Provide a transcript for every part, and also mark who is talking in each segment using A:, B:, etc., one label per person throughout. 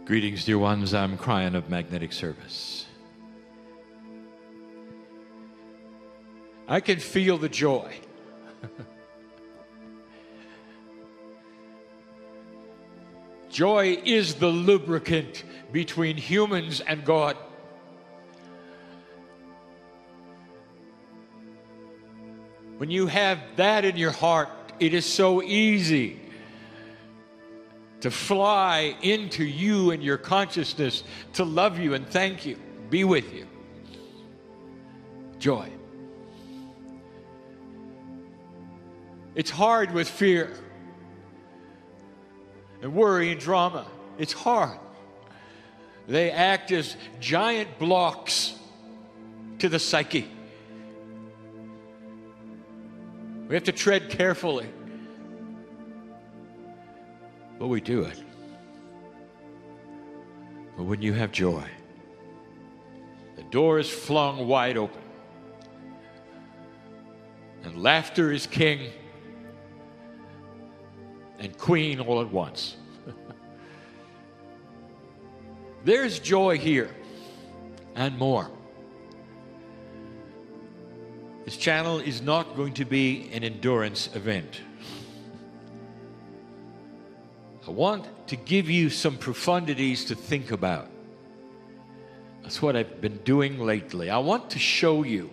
A: Greetings, dear ones. I'm Kryon of Magnetic Service. I can feel the joy. Joy is the lubricant between humans and God. When you have that in your heart, it is so easy to fly into you and your consciousness, to love you and thank you, be with you. Joy. It's hard with fear and worry and drama. It's hard. They act as giant blocks to the psyche. We have to tread carefully. But we do it. But when you have joy, the door is flung wide open. And laughter is king and queen all at once. There's joy here and more. This channel is not going to be an endurance event. I want to give you some profundities to think about. That's what I've been doing lately. I want to show you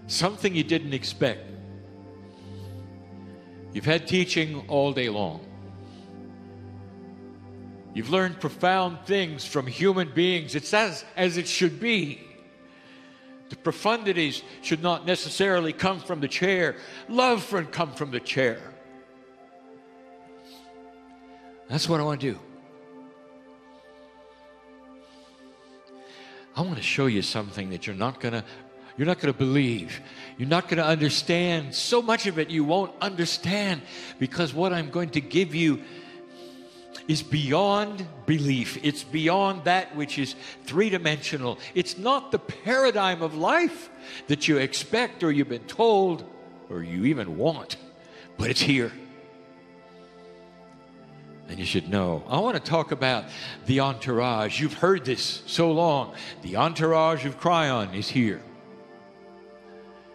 A: something you didn't expect. You've had teaching all day long. You've learned profound things from human beings. It's as it should be. The profundities should not necessarily come from the chair. Love can come from the chair. That's what I want to do. I want to show you something that you're not going to believe. You're not going to understand. So much of it you won't understand, because what I'm going to give you is beyond belief. It's beyond that which is three-dimensional. It's not the paradigm of life that you expect or you've been told or you even want, but it's here. And you should know. I want to talk about the entourage. You've heard this so long. The entourage of Kryon is here.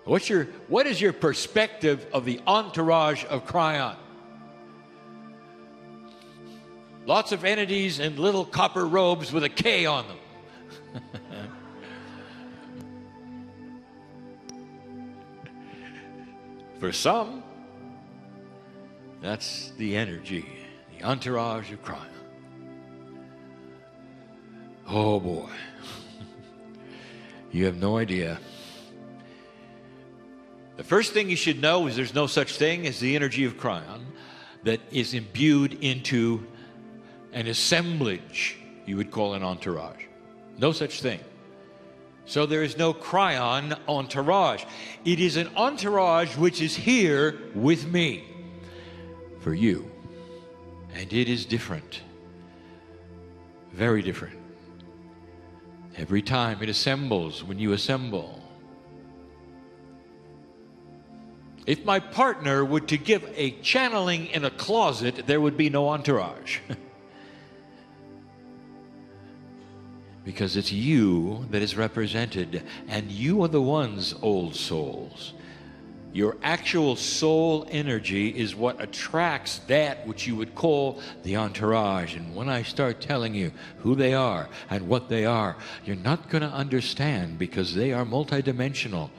A: What is your perspective of the entourage of Kryon? Lots of entities in little copper robes with a K on them. For some, that's the energy, the entourage of Kryon. Oh boy. You have no idea. The first thing you should know is there's no such thing as the energy of Kryon that is imbued into an assemblage you would call an entourage. No such thing. So there is no Kryon entourage. It is an entourage which is here with me for you. And it is different. Very different. Every time it assembles, when you assemble. If my partner were to give a channeling in a closet, there would be no entourage. Because it's you that is represented, and you are the ones, old souls. Your actual soul energy is what attracts that which you would call the entourage. And when I start telling you who they are and what they are, you're not going to understand, because they are multidimensional.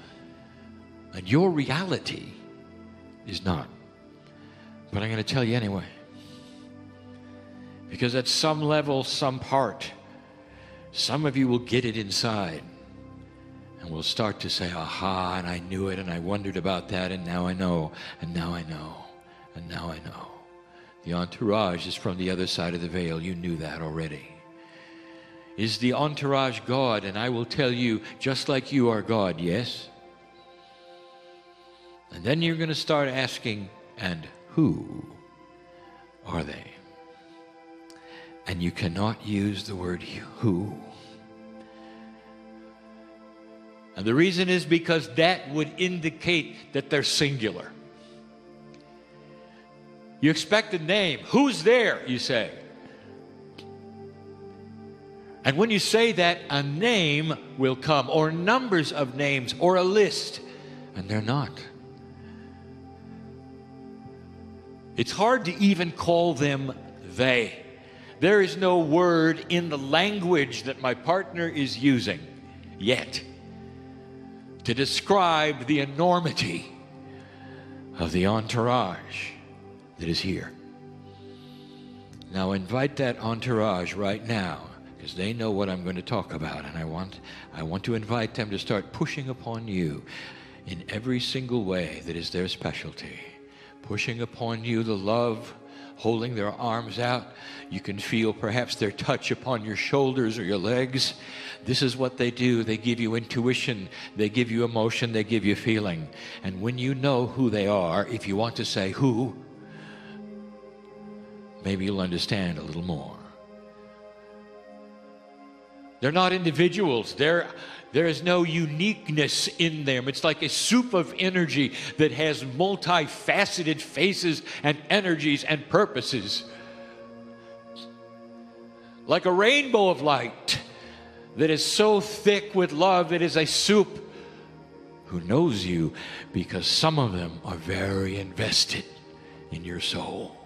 A: And your reality is not. But I'm going to tell you anyway. Because at some level, some part, some of you will get it inside. And we'll start to say, aha, and I knew it, and I wondered about that, and now I know, and now I know, and now I know. The entourage is from the other side of the veil. You knew that already. Is the entourage God? And I will tell you, just like you are God, yes? And then you're going to start asking, and who are they? And you cannot use the word who. And the reason is because that would indicate that they're singular. You expect a name. Who's there, you say? And when you say that, a name will come, or numbers of names, or a list, and they're not. It's hard to even call them they. There is no word in the language that my partner is using yet to describe the enormity of the entourage that is here. Now invite that entourage right now, because they know what I'm going to talk about, and I want to invite them to start pushing upon you in every single way that is their specialty. Pushing upon you the love, holding their arms out. You can feel perhaps their touch upon your shoulders or your legs. This is what they do. They give you intuition, they give you emotion, they give you feeling. And when you know who they are, if you want to say who, maybe you'll understand a little more. They're not individuals. There is no uniqueness in them. It's like a soup of energy that has multifaceted faces and energies and purposes. Like a rainbow of light that is so thick with love that is a soup who knows you, because some of them are very invested in your soul.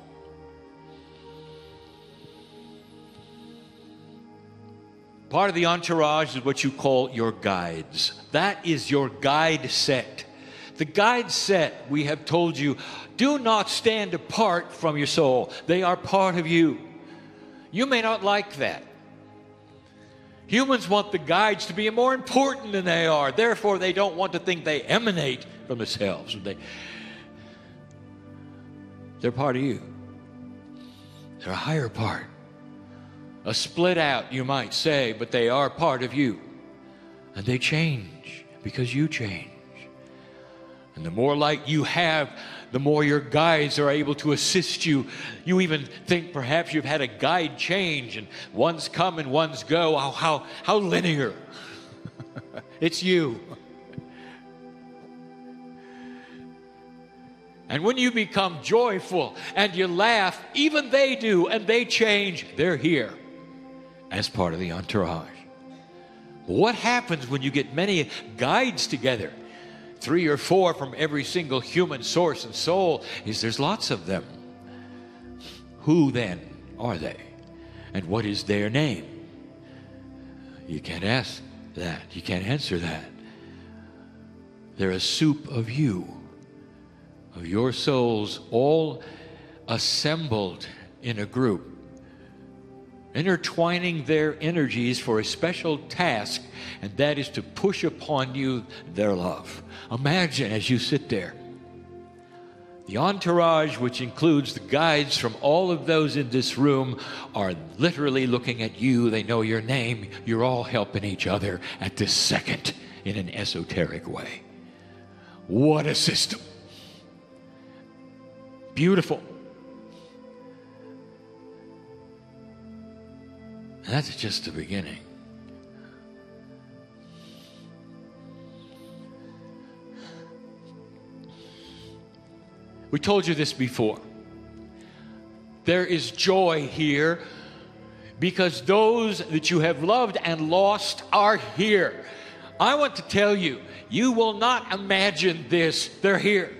A: Part of the entourage is what you call your guides. That is your guide set. The guide set, we have told you, do not stand apart from your soul. They are part of you. You may not like that. Humans want the guides to be more important than they are. Therefore, they don't want to think they emanate from themselves. They're part of you. They're a higher part. A split out, you might say, but they are part of you. And they change because you change. And the more light you have, the more your guides are able to assist you. You even think perhaps you've had a guide change, and one's come and one's go. How linear. It's you. And when you become joyful and you laugh, even they do, and they change. They're here as part of the entourage. What happens when you get many guides together? 3 or 4 from every single human source and soul, is there's lots of them. Who then are they? And what is their name? You can't ask that. You can't answer that. They're a soup of you, of your souls, all assembled in a group, intertwining their energies for a special task, and that is to push upon you their love. Imagine as you sit there, the entourage, which includes the guides from all of those in this room, are literally looking at you. They know your name. You're all helping each other at this second in an esoteric way. What a system. Beautiful. That's just the beginning. We told you this before. There is joy here because those that you have loved and lost are here. I want to tell you, you will not imagine this. They're here.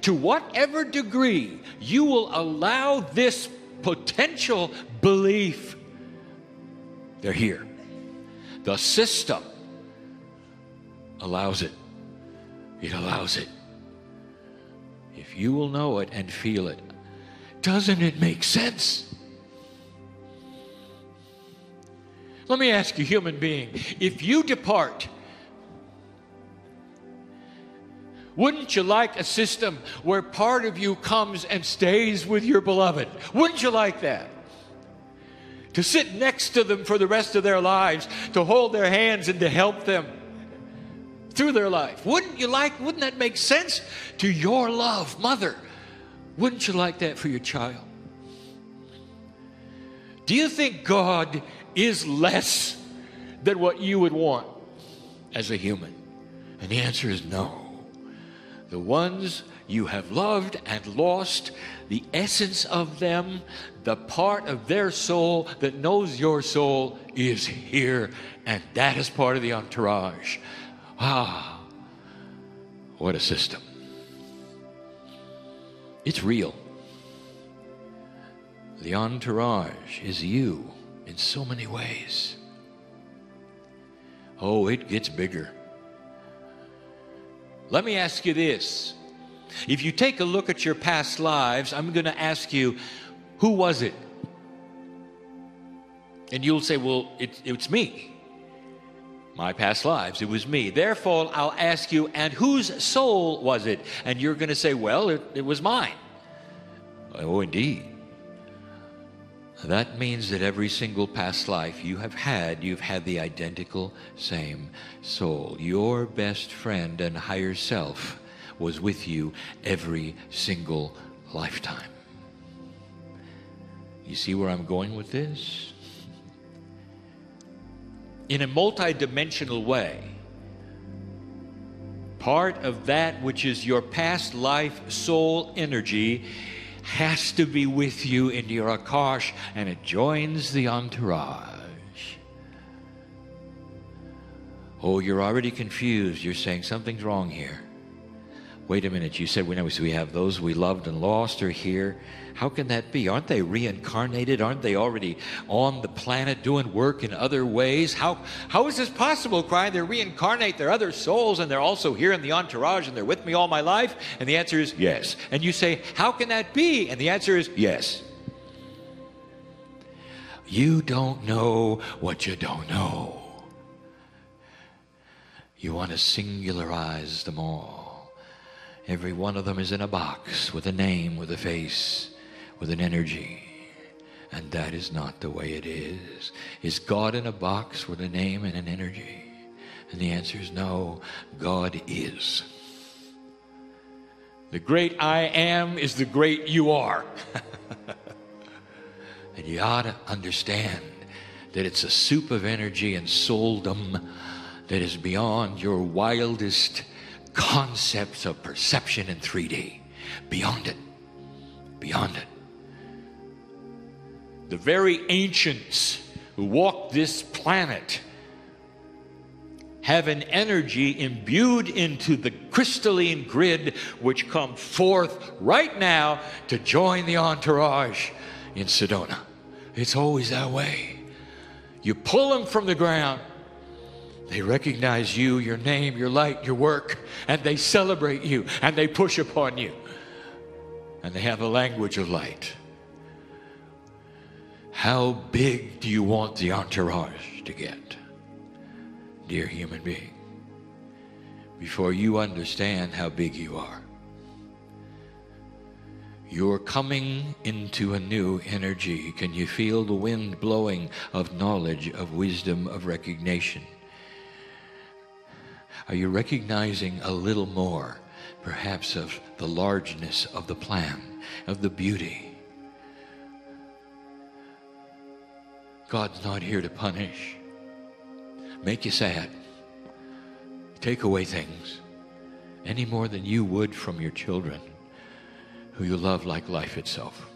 A: To whatever degree you will allow this potential belief, they're here. The system allows it. It allows it. If you will know it and feel it, doesn't it make sense? Let me ask you, human being, if you depart, wouldn't you like a system where part of you comes and stays with your beloved? Wouldn't you like that? To sit next to them for the rest of their lives, to hold their hands and to help them through their life. Wouldn't that make sense to your love, mother? Wouldn't you like that for your child? Do you think God is less than what you would want as a human? And the answer is no. The ones you have loved and lost the essence of them. The part of their soul that knows your soul is here, and that is part of the entourage. Ah, what a system. It's real. The entourage is you in so many ways. Oh, it gets bigger. Let me ask you this. If you take a look at your past lives, I'm going to ask you, who was it? And you'll say, well, it's me. My past lives, it was me. Therefore, I'll ask you, and whose soul was it? And you're going to say, well, it was mine. Oh, indeed. That means that every single past life you've had the identical same soul. Your best friend and higher self was with you every single lifetime. You see where I'm going with this? In a multidimensional way, part of that which is your past life soul energy has to be with you in your Akash, and it joins the entourage. Oh, you're already confused. You're saying something's wrong here. Wait a minute, you said we have those we loved and lost are here. How can that be? Aren't they reincarnated? Aren't they already on the planet doing work in other ways? How is this possible, Kryon? They reincarnate their other souls and they're also here in the entourage and they're with me all my life? And the answer is yes. And you say, how can that be? And the answer is yes. You don't know what you don't know. You want to singularize them all. Every one of them is in a box with a name, with a face, with an energy. And that is not the way it is. Is God in a box with a name and an energy? And the answer is no. God is. The great I am is the great you are. And you ought to understand that it's a soup of energy and souldom that is beyond your wildest concepts of perception in 3D. Beyond it. Beyond it. The very ancients who walked this planet have an energy imbued into the crystalline grid which come forth right now to join the entourage in Sedona. It's always that way. You pull them from the ground. They recognize you, your name, your light, your work, and they celebrate you, and they push upon you. And they have a language of light. How big do you want the entourage to get, dear human being, before you understand how big you are? You're coming into a new energy. Can you feel the wind blowing of knowledge, of wisdom, of recognition? Are you recognizing a little more, perhaps, of the largeness of the plan, of the beauty? God's not here to punish, make you sad, take away things, any more than you would from your children, who you love like life itself.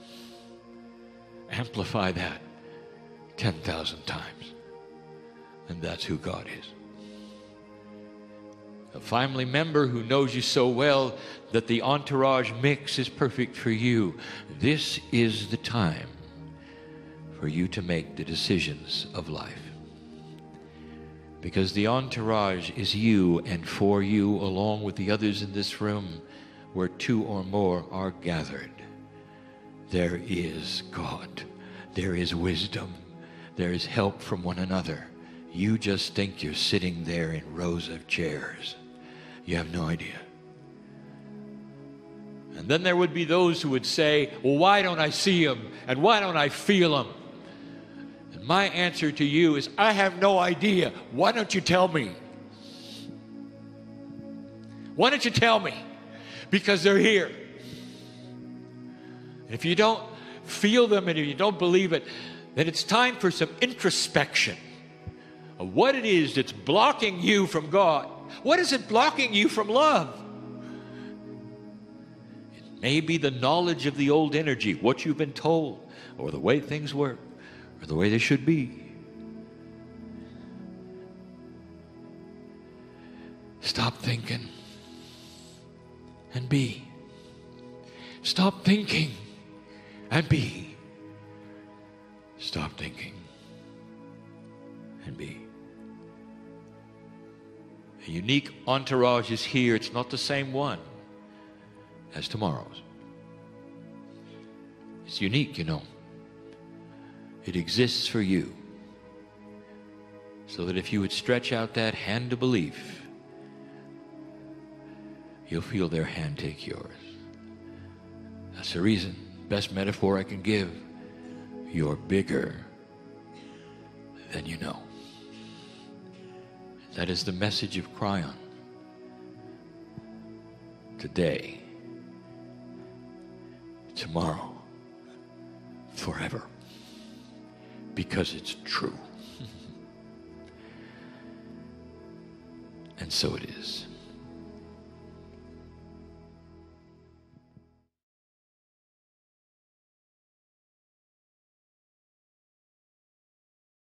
A: Amplify that 10,000 times, and that's who God is. A family member who knows you so well that the entourage mix is perfect for you. This is the time for you to make the decisions of life. Because the entourage is you and for you, along with the others in this room, where two or more are gathered. There is God. There is wisdom. There is help from one another. You just think you're sitting there in rows of chairs. You have no idea. And then there would be those who would say, well, why don't I see him? And why don't I feel him? And my answer to you is, I have no idea. Why don't you tell me? Why don't you tell me? Because they're here. And if you don't feel them and if you don't believe it, then it's time for some introspection of what it is that's blocking you from God. What is it blocking you from love? Maybe the knowledge of the old energy, what you've been told, or the way things work, or the way they should be. Stop thinking and be. Stop thinking and be. Stop thinking and be. A unique entourage is here. It's not the same one as tomorrow's. It's unique, you know. It exists for you. So that if you would stretch out that hand of belief, you'll feel their hand take yours. That's the reason, best metaphor I can give, you're bigger than you know. That is the message of Kryon. Today, tomorrow, forever. Because it's true. And so it is.